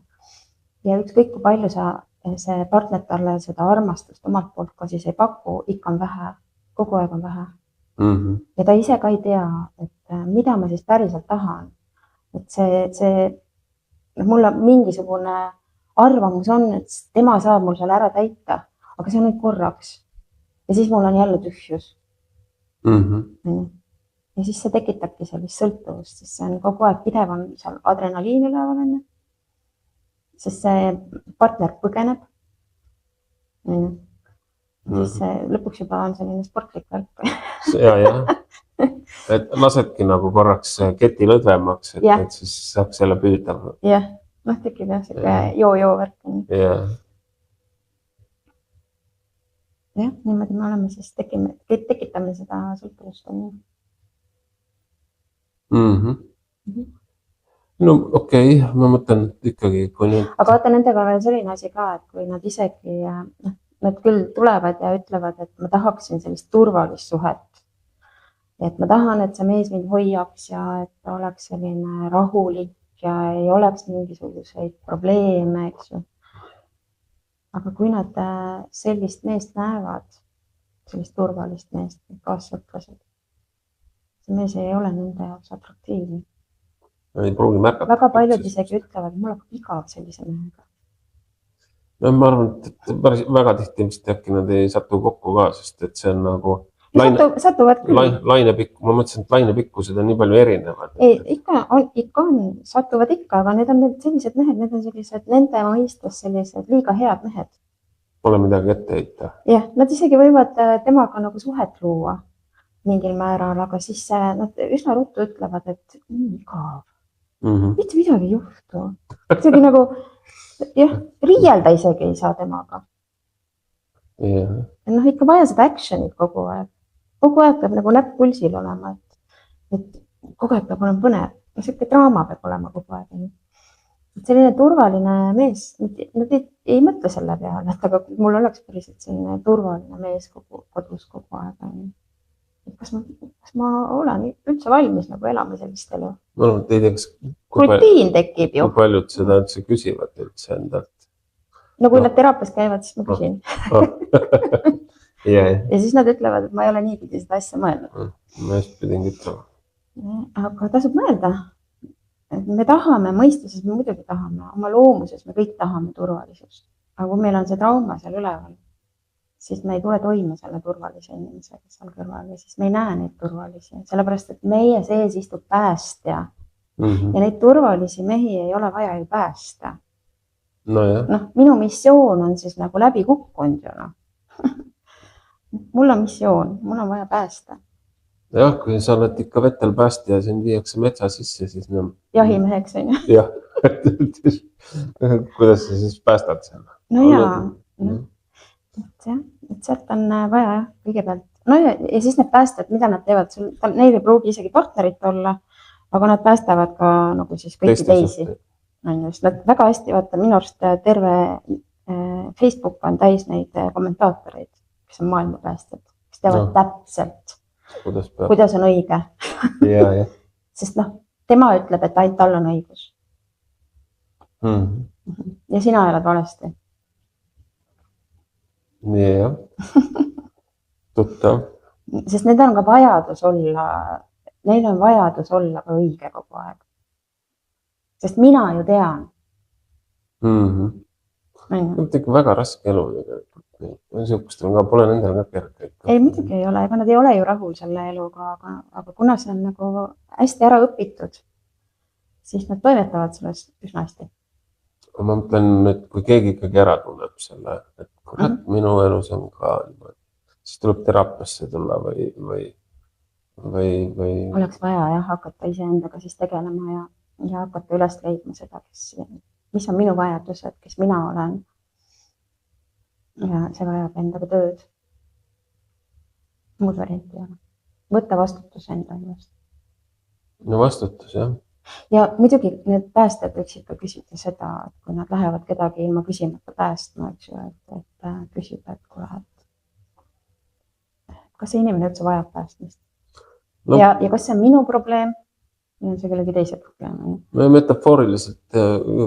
Speaker 1: Ja ükskõik kui palju see partner talle seda armastust omalt poolt ka siis ei paku, ikka on vähe, kogu aeg on vähe. Ja ta ise ka ei tea, et mida ma siis päriselt tahan. Et see mul on mingisugune arvamus on, et tema saab mul seal ära täita, aga see on nüüd korraks. Ja siis mul on jälle tühjus. ja siis see tekitabki sellist sõltuvust, sest see on kogu aeg pidev on seal adrenaliin üleval on, sest see partner põgeneb. Siis lõpuks juba on selline sportlik värk.
Speaker 2: Ja. Et lasedki nagu korraks keti lõdvemaks, et siis saaks jälle püüda.
Speaker 1: Jah, noh tekib jah, see joo värk. Jah, niimoodi me oleme siis tekitame seda sõltuvust.
Speaker 2: No okei, ma mõtlen ikkagi, kui nüüd...
Speaker 1: Aga vaata, nendega on veel selline asi ka, et kui nad isegi, nad küll tulevad ja ütlevad, et ma tahaksin sellist turvalist suhet. Et ma tahan, et see mees mind hoiaks ja et ta oleks selline rahulik ja ei oleks mingisuguseid probleeme, eks ju. Aga kui nad sellist meest näevad, sellist turvalist meest, kaassõplased, see mees ei ole nende jaoks atraktiivne.
Speaker 2: Ei pruugi märgata.
Speaker 1: Väga paljud isegi ütlevad, et mul hakkab igav sellise mehega.
Speaker 2: No ma arvan, et päris väga tihti vist äkki nad ei satu kokku ka, sest et see on nagu
Speaker 1: satuvad küll.
Speaker 2: Lainepikku, ma mõtlesin, et lainepikkused on nii palju erinevad.
Speaker 1: Ei, ikka on, satuvad ikka, aga need on sellised mehed, need on sellised, nende mõistes sellised liiga head mehed.
Speaker 2: Pole midagi ette heita.
Speaker 1: Jah, nad isegi võivad temaga nagu suhet luua mingil määral, aga siis nad üsna ruttu ütlevad, et igav. Mitte midagi ei juhtu. Isegi nagu, jah, riielda isegi ei saa temaga. Noh, ikka vaja seda actionit kogu aeg. Kogu aeg peab nagu näpp pulsil olema, et kogu aeg peab olema põnev. Selline draama peab olema kogu aeg. Selline turvaline mees, nad ei mõtle selle peale, et aga mul oleks päriselt selline turvaline mees kodus kogu aeg. Kas ma olen üldse valmis nagu elama sellist elu?
Speaker 2: Ma arvan, et ei tea,
Speaker 1: rutiin tekib ju.
Speaker 2: Kui paljud seda üldse küsivad üldse endalt.
Speaker 1: No kui nad teraapias käivad, siis ma küsin.
Speaker 2: Ja
Speaker 1: siis nad ütlevad, et ma ei ole niipidi seda asja mõelnud.
Speaker 2: Ma just pidin ütlema.
Speaker 1: Aga tasub mõelda. Me tahame mõistuses, me muidugi tahame, oma loomuses me kõik tahame turvalisust. Aga kui meil on see trauma seal üleval, siis me ei tule toime selle turvalise inimesega seal kõrval ja siis me ei näe neid turvalisi. Sellepärast, et meie sees istub päästja ja neid turvalisi mehi ei ole vaja ju päästa.
Speaker 2: Noh,
Speaker 1: minu missioon on siis nagu läbi kukkunud ju. Mul on missioon, mul on vaja päästa.
Speaker 2: Jah, kui sa oled ikka vetel päästja ja sind viiakse metsa sisse, siis...
Speaker 1: Jahimeheks on ju.
Speaker 2: Jah, kuidas sa siis päästad seal?
Speaker 1: No jaa, et sealt on vaja kõigepealt. No ja siis need päästjad, mida nad teevad, neil ei pruugi isegi partnerit olla, aga nad päästavad ka nagu siis kõiki teisi. Nad väga hästi, vaata, minu arust terve Facebook on täis neid kommentaatoreid, kes on maailmapäästjad, kes teavad täpselt, kuidas on õige. Sest tema ütleb, et ainult tal on õigus. Ja sina elad valesti.
Speaker 2: Jah, tuttav.
Speaker 1: Sest neil on ka vajadus olla, neil on vajadus olla ka õige kogu aeg. Sest mina ju tean.
Speaker 2: Need ikka väga raske elu. Niisugustel ka pole nendel ka kerge.
Speaker 1: Ei, muidugi ei ole, ega nad ei ole ju rahul selle eluga, aga kuna see on nagu hästi ära õpitud, siis nad toimetavad sellest üsna hästi.
Speaker 2: Ma mõtlen, et kui keegi ikkagi ära tunneb selle, et kurat, minu elus on ka, siis tuleb teraapiasse tulla või...
Speaker 1: Oleks vaja hakata iseendaga siis tegelema ja hakata üles leidma seda, mis on minu vajadused, kes mina olen. Ja see vajab endaga tööd. Muud varianti ei ole. Võtta vastutus enda eest.
Speaker 2: No vastutus, jah.
Speaker 1: Ja muidugi need päästjad võiksid ka küsida seda, et kui nad lähevad kedagi ilma küsimata päästma, eks ju, et küsib, et kuule, kas see inimene üldse vajab päästmist? Ja kas see on minu probleem? Ja on see kellegi teise probleem?
Speaker 2: No metafooriliselt,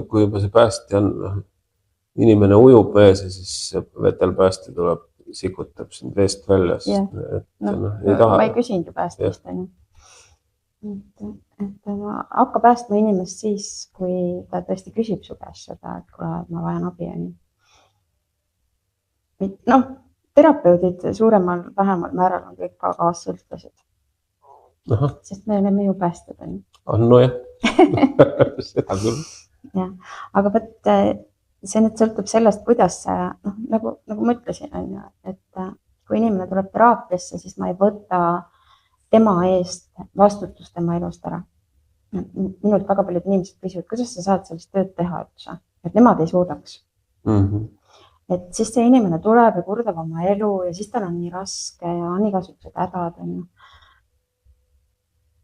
Speaker 2: kui juba see päästja on, inimene ujub vees ja siis vetel päästja tuleb, sikutab sind veest välja.
Speaker 1: Ma ei küsinud ju päästmist. Et hakka päästma inimest siis, kui ta tõesti küsib su käest seda, et kuule, ma vajan abi. Terapeudid suuremal vähemal määral on kõik ka kaassõltlased.
Speaker 2: Ahah.
Speaker 1: Sest me oleme ju päästud.
Speaker 2: Nojah, seda küll.
Speaker 1: Ja. Aga võt, see nüüd sõltub sellest, kuidas nagu ma ütlesin, et kui inimene tuleb teraapiasse, siis ma ei võta tema eest vastutust tema elust ära. Minult väga paljud inimesed küsivad, kuidas sa saad sellist tööd teha üldse, et nemad ei suudaks. Et siis see inimene tuleb ja kurdab oma elu ja siis tal on nii raske ja on igasugused hädad.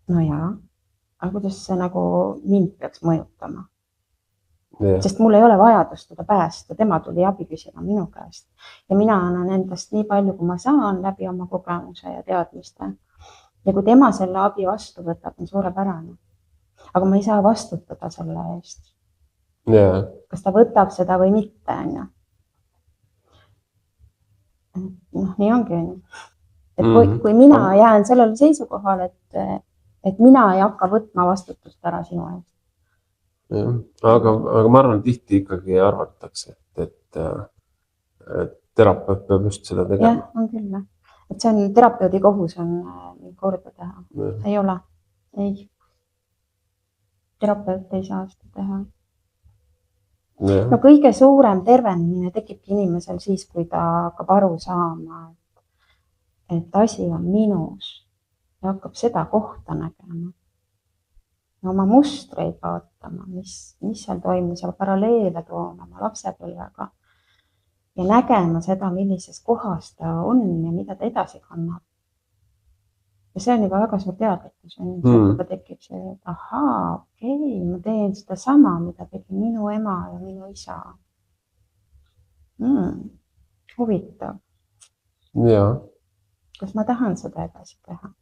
Speaker 1: No jaa, aga kuidas see nagu mind peaks mõjutama? Sest mul ei ole vajadust teda päästa, tema tuli abi küsima minu käest. Ja mina annan endast nii palju, kui ma saan läbi oma kogemuse ja teadmiste. Ja kui tema selle abi vastu võtab, on suurepärane. Aga ma ei saa vastutada selle eest. Kas ta võtab seda või mitte, nii ongi. Et kui mina jään sellele seisukohal, et mina ei hakka võtma vastutust ära sinu eest.
Speaker 2: Aga ma arvan, tihti ikkagi arvatakse, et terapeut peab just seda tegema.
Speaker 1: Jah, on küll. Et see on terapeudi kohus on korda teha. Ei ole. Ei. Terapeut ei saa seda teha. No kõige suurem tervenemine tekibki inimesel siis, kui ta hakkab aru saama, et asi on minus ja hakkab seda kohta nägema. Oma mustreid vaatama, mis seal toimus ja paralleele tooma oma lapsepõlvega ja nägema seda, millises kohas ta on ja mida ta edasi kannab. Ja see on juba väga suur teadlikkus. Juba tekib see, et ahaa, okei, ma teen seda sama, mida tegi minu ema ja minu isa. Huvitav. Kas ma tahan seda edasi teha?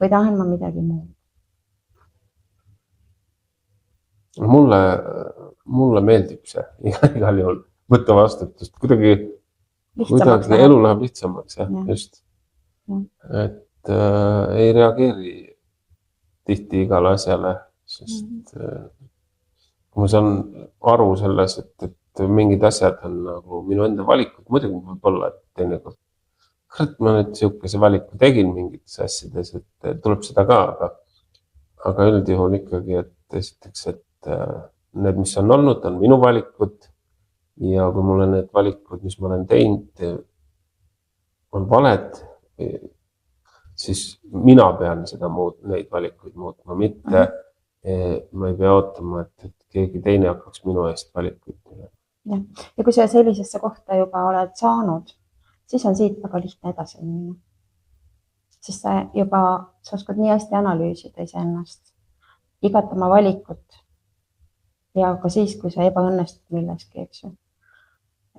Speaker 1: Või tahan ma midagi muud?
Speaker 2: Mulle meeldib see igal juhul võtta vastutust. Kuidagi elu läheb lihtsamaks. Just. Et ei reageeri tihti igale asjale, sest kui ma saan aru selles, et mingid asjad on nagu minu enda valikud, muidugi võib olla, et teinekord ma nüüd siukese valiku tegin mingites asjades, et tuleb seda ka, aga üldjuhul ikkagi, et esiteks, et need, mis on olnud, on minu valikud ja kui mulle need valikud, mis ma olen teinud, on valed, siis mina pean seda neid valikuid muutma, mitte ma ei pea ootama, et keegi teine hakkaks minu eest valikuid tegema.
Speaker 1: Ja kui sa sellisesse kohta juba oled saanud, siis on siit väga lihtne edasi minna. Siis sa oskad nii hästi analüüsida iseennast, igat oma valikut ja ka siis, kui sa ebaõnnestud milleski, eks ju.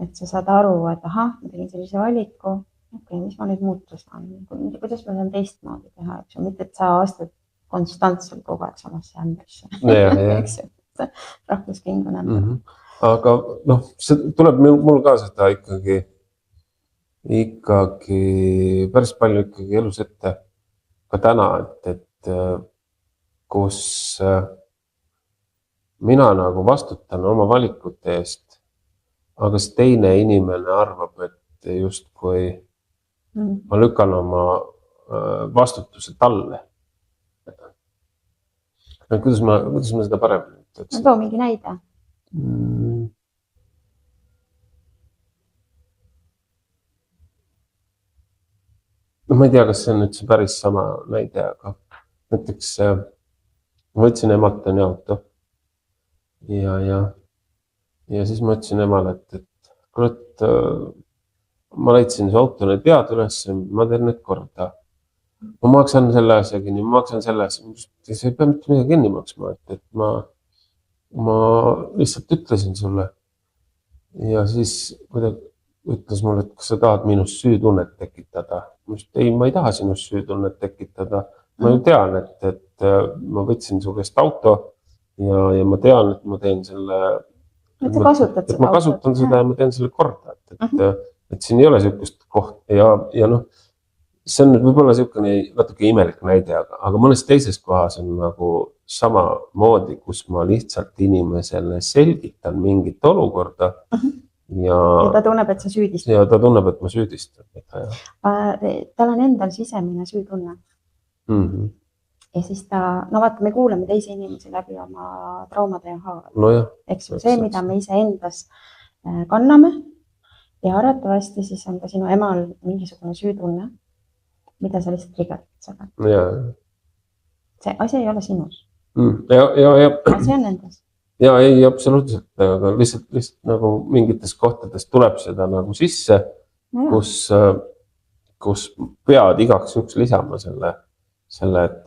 Speaker 1: Et sa saad aru, et ahah, ma tegin sellise valiku, mis ma nüüd muuta saan, kuidas ma saan teistmoodi teha, eks ju, mitte et sa astud konstantselt kogu aeg samasse ämbrisse. Eks ju, rahvusking on ämber.
Speaker 2: Aga see tuleb mul ka seda ikkagi päris palju ikkagi elus ette ka täna, et kus mina nagu vastutan oma valikute eest, aga see teine inimene arvab, et justkui ma lükkan oma vastutuse talle. Kuidas ma seda paremini ütleks?
Speaker 1: Too mingi näide.
Speaker 2: Ma ei tea, kas see on nüüd see päris sama näide, aga näiteks ma võtsin emalt auto ja siis ma ütlesin emale, et kurat, ma leidsin see auto need vead üles, ma teen need korda. Ma maksan selle asja kinni, ma maksan selle asja. See ei pea mitte midagi kinni maksma, et ma lihtsalt ütlesin sulle. Ja siis kuidagi ütles mulle, et kas sa tahad minust süütunnet tekitada. Ei, ma ei taha sinust süütunnet tekitada. Ma ju tean, et ma võtsin su käest auto ja ma tean, et ma teen selle,
Speaker 1: et ma
Speaker 2: kasutan seda ja ma teen selle korda, et siin ei ole siukest koht ja see on võib-olla siukene natuke imelik näide, aga mõnes teises kohas on nagu samamoodi, kus ma lihtsalt inimesele selgitan mingit olukorda ja
Speaker 1: ta tunneb, et sa süüdistad.
Speaker 2: Ja ta tunneb, et ma süüdistan.
Speaker 1: Tal on endal sisemine süütunne. Ja siis no vaata, me kuuleme teisi inimesi läbi oma traumade ja haavad.
Speaker 2: No jah,
Speaker 1: eks ju, see, mida me ise endas kanname ja arvatavasti siis on ka sinu emal mingisugune süütunne, mida sa lihtsalt trigerdad seda. See asi ei ole sinus. Asi on endas.
Speaker 2: Ja ei, absoluutselt, aga lihtsalt nagu mingites kohtades tuleb seda nagu sisse, kus pead igaks juhuks lisama selle, et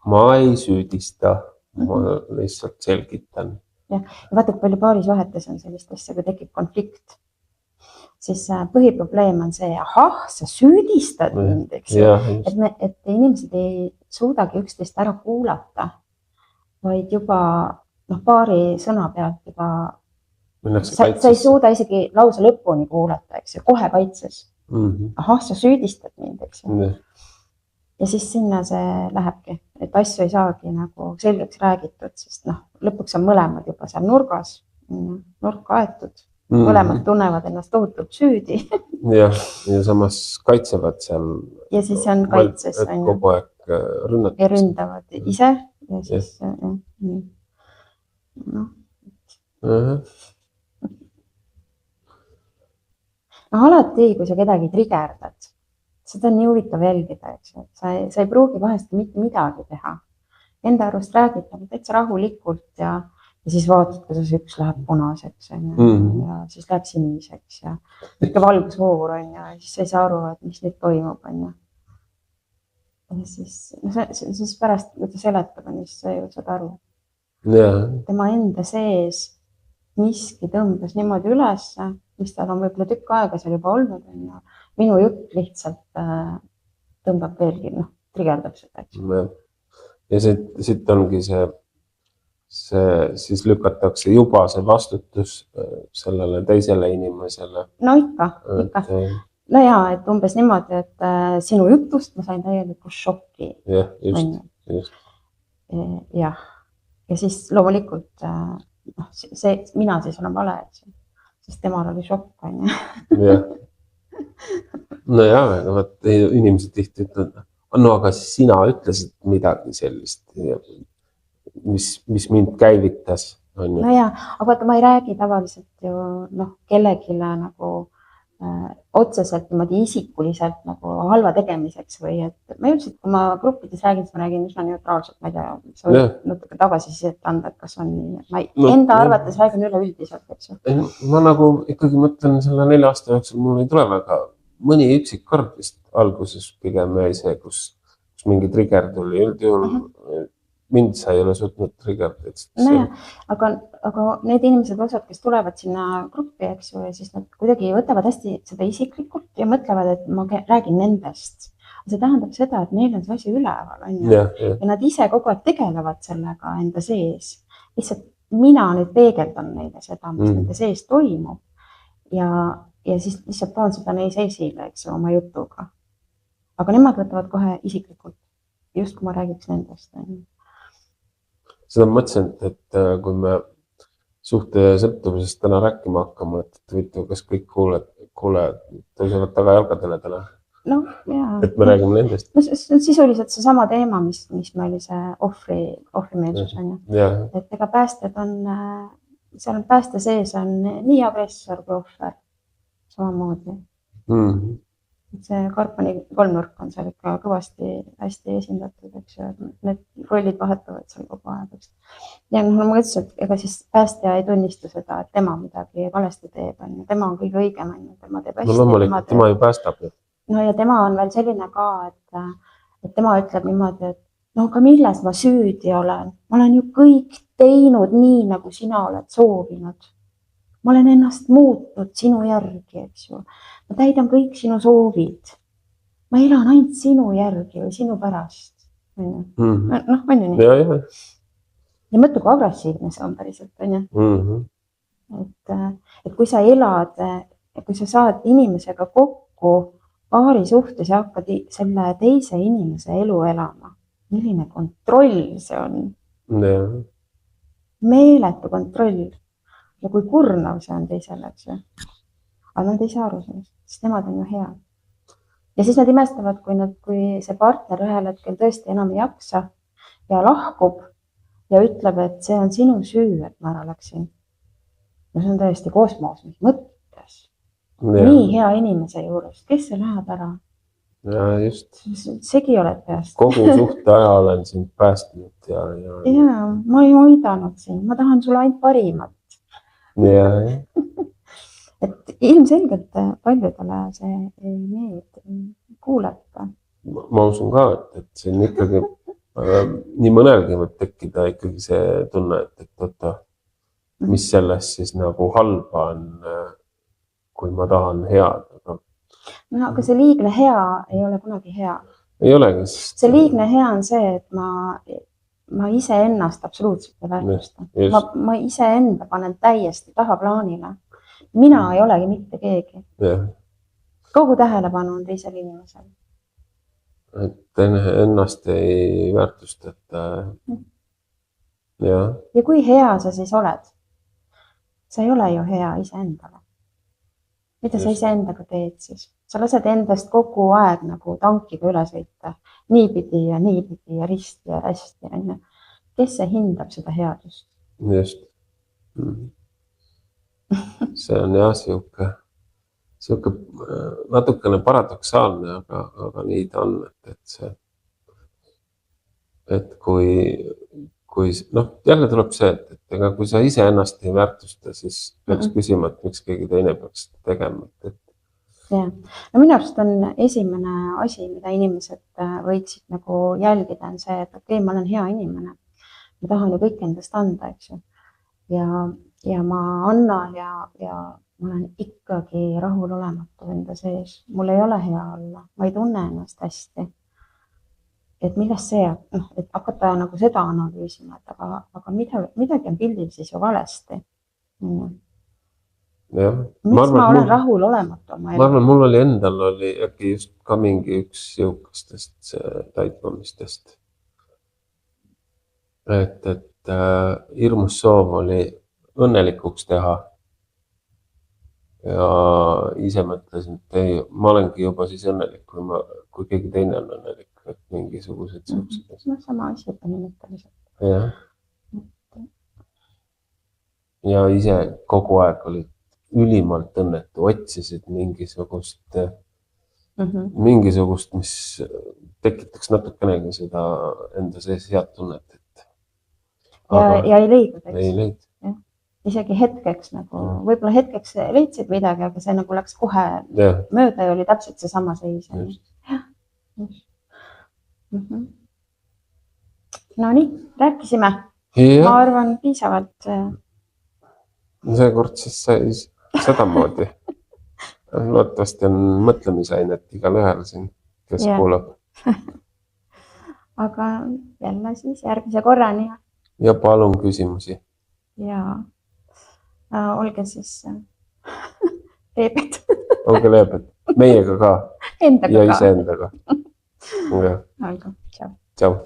Speaker 2: ma ei süüdista, ma lihtsalt selgitan.
Speaker 1: Ja vaata, palju paaris vahetes on sellist asja, kui tekib konflikt, siis põhiprobleem on see, sa süüdistad mind, eks ju. Et inimesed ei suudagi üksteist ära kuulata, vaid juba paari sõna pealt juba sa ei suuda isegi lause lõpuni kuulata, eks ju, kohe kaitses. Sa süüdistad mind, eks ju. Ja siis sinna see lähebki, et asju ei saagi nagu selgeks räägitud, sest lõpuks on mõlemad juba seal nurgas, nurk aetud, mõlemad tunnevad ennast tohutult süüdi.
Speaker 2: Ja samas kaitsevad seal.
Speaker 1: Ja siis on kaitses.
Speaker 2: Kogu aeg rünnatavad.
Speaker 1: Ja ründavad ise ja siis alati, kui sa kedagi trigerdad, seda on nii huvitav jälgida, eks ju. Sa ei pruugi vahest mitte midagi teha. Enda arust räägid täitsa rahulikult ja siis vaatad, kuidas üks läheb punaseks ja siis läheb siniseks ja valgusvoor on ja siis sa ei saa aru, et mis nüüd toimub. Ja siis pärast, kui ta seletab, siis sa ju saad aru. Tema enda sees miski tõmbas niimoodi üles, mis tal on võib-olla tükk aega seal juba olnud. Minu jutt lihtsalt tõmbab veelgi, trigerdab seda.
Speaker 2: Ja siit ongi see, siis lükatakse juba see vastutus sellele teisele inimesele.
Speaker 1: No ikka. No jaa, et umbes niimoodi, et sinu jutust ma sain täielikult šokki.
Speaker 2: Just.
Speaker 1: Jah. Ja siis loomulikult mina siis olen vale, sest temal oli šokk.
Speaker 2: No jah, inimesed tihti ütlevad, aga siis sina ütlesid midagi sellist, mis mind käivitas.
Speaker 1: No jaa, aga vaata, ma ei räägi tavaliselt ju kellegile nagu otseselt niimoodi isikuliselt nagu halva tegemiseks või et ma üldiselt, kui ma gruppides räägin, siis ma räägin üsna neutraalselt, ma ei tea, sa võid natuke tagasisidet anda, et kas on nii. Ma enda arvates räägin üleüldiselt, eks ju.
Speaker 2: Ma nagu ikkagi mõtlen selle 4 aasta jooksul, mul ei tule väga mõni üksik kord vist alguses pigem jäi see, kus mingi trigger tuli, üldjuhul mind sa ei ole suutnud trigerdada.
Speaker 1: Aga need inimesed, kes tulevad sinna gruppi, eks ju, ja siis nad kuidagi võtavad hästi seda isiklikult ja mõtlevad, et ma räägin nendest. See tähendab seda, et neil on see asi üleval. Ja nad ise kogu aeg tegelevad sellega enda sees. Lihtsalt mina nüüd peegeldan neile seda, mis nende sees toimub. Ja siis lihtsalt toon seda neis esile, eks ju, oma jutuga. Aga nemad võtavad kohe isiklikult, just kui ma räägiks nendest.
Speaker 2: Seda mõtlesin, et kui me suhte sõltuvusest täna rääkima hakkama, et võitu, kas kõik kuuled tõusevad tagajalgadele täna?
Speaker 1: No, jaa.
Speaker 2: Et me räägime nendest.
Speaker 1: See on sisuliselt see sama teema, mis meil oli see ohvrimeelsus. Et ega päästed on, seal on pääste sees on nii agressor kui ohver samamoodi. See Karpani kolmnurk on seal ikka kõvasti hästi esindatud, eks ju, et need rollid vahetavad seal kogu aeg. Ja ma mõtlesin, et ega siis päästja ei tunnista seda, et tema midagi valesti teeb. Tema on kõige õigem, tema teeb hästi.
Speaker 2: No loomulikult, tema ju päästab.
Speaker 1: No ja tema on veel selline ka, et tema ütleb niimoodi, et aga milles ma süüdi olen? Ma olen ju kõik teinud nii, nagu sina oled soovinud. Ma olen ennast muutnud sinu järgi, eks ju. Ma täidan kõik sinu soovid. Ma elan ainult sinu järgi või sinu pärast. On ju nii? Ja mõtlu, kui agressiivne see on päriselt. Et kui sa elad, kui sa saad inimesega kokku paari suhtes ja hakkad selle teise inimese elu elama, milline kontroll see on? Meeletu kontroll. ja kui kurnav see on teisele, eks ju. Aga nad ei saa aru sellest, sest nemad on ju head. Ja siis nad imestavad, kui see partner ühel hetkel tõesti enam ei jaksa ja lahkub ja ütleb, et see on sinu süü, et ma ära läksin. No see on täiesti kosmos, mis mõttes. Nii hea inimese juures, kes sa lähed ära?
Speaker 2: Ja just.
Speaker 1: Segi oled peast.
Speaker 2: Kogu suhte aja olen sind päästnud ja.
Speaker 1: Ja, ma ei hoidanud sind, ma tahan sulle ainult parimat.
Speaker 2: Ja.
Speaker 1: Et ilmselgelt paljudele see ei meeldi kuulata.
Speaker 2: Ma usun ka, et see on ikkagi nii mõnelgi võib tekkida ikkagi see tunne, et oota, mis sellest siis nagu halba on, kui ma tahan head.
Speaker 1: No, aga see liigne hea ei ole kunagi hea.
Speaker 2: Ei olegi.
Speaker 1: See liigne hea on see, et ma ise ennast absoluutselt ei väärtusta. Ma ise enda panen täiesti tahaplaanile. Mina ei olegi mitte keegi. Kogu tähelepanu on teisel inimesel.
Speaker 2: Et ennast ei väärtustata.
Speaker 1: Ja kui hea sa siis oled? Sa ei ole ju hea ise endale. Mida sa ise endaga teed siis? Sa lased endast kogu aeg nagu tankiga üle sõita. Niipidi ja risti ja hästi. Kes see hindab seda headust?
Speaker 2: Just. See on jah siuke natukene paradoksaalne, aga nii ta on, et kui jälle tuleb see, et ega kui sa ise ennast ei väärtusta, siis peaks küsima, et miks keegi teine peaks tegema.
Speaker 1: Ja. No minu arust on esimene asi, mida inimesed võiksid nagu jälgida, on see, et okei, ma olen hea inimene. Ma tahan ju kõik endast anda, eks ju. Ja ma annan ja ma olen ikkagi rahulolematu enda sees. Mul ei ole hea olla. Ma ei tunne ennast hästi. Et millest see, et hakata nagu seda analüüsima, aga midagi on pildil siis ju valesti. Miks ma olen rahul olematu oma elu?
Speaker 2: Ma arvan, mul oli endal äkki just ka mingi üks jõukastest taipamistest. Et hirmus soov oli õnnelikuks teha. Ja ise mõtlesin, et ei, ma olengi juba siis õnnelik, kui keegi teine on õnnelik, et mingisugused suhted.
Speaker 1: No sama asi põhimõtteliselt.
Speaker 2: Jah. Ja ise kogu aeg olid ülimalt õnnetu, otsisid mingisugust, mis tekitaks natukenegi seda enda sees head tunnet.
Speaker 1: Ja ei leidnud, eks?
Speaker 2: Ei leidnud.
Speaker 1: Isegi hetkeks nagu, võib-olla hetkeks leidsid midagi, aga see nagu läks kohe mööda ja oli täpselt see sama seis. No nii, rääkisime. Ma arvan piisavalt.
Speaker 2: Seekord siis sai sedamoodi. Loodetavasti on mõtlemisainet igal ühel siin, kes kuulab.
Speaker 1: Aga jälle siis järgmise korrani.
Speaker 2: Ja palun küsimusi.
Speaker 1: Jaa. Olge siis leebed.
Speaker 2: Olge leebed. Meiega ka.
Speaker 1: Endaga
Speaker 2: ja ise endaga.
Speaker 1: Olgu, tšau.
Speaker 2: Tšau.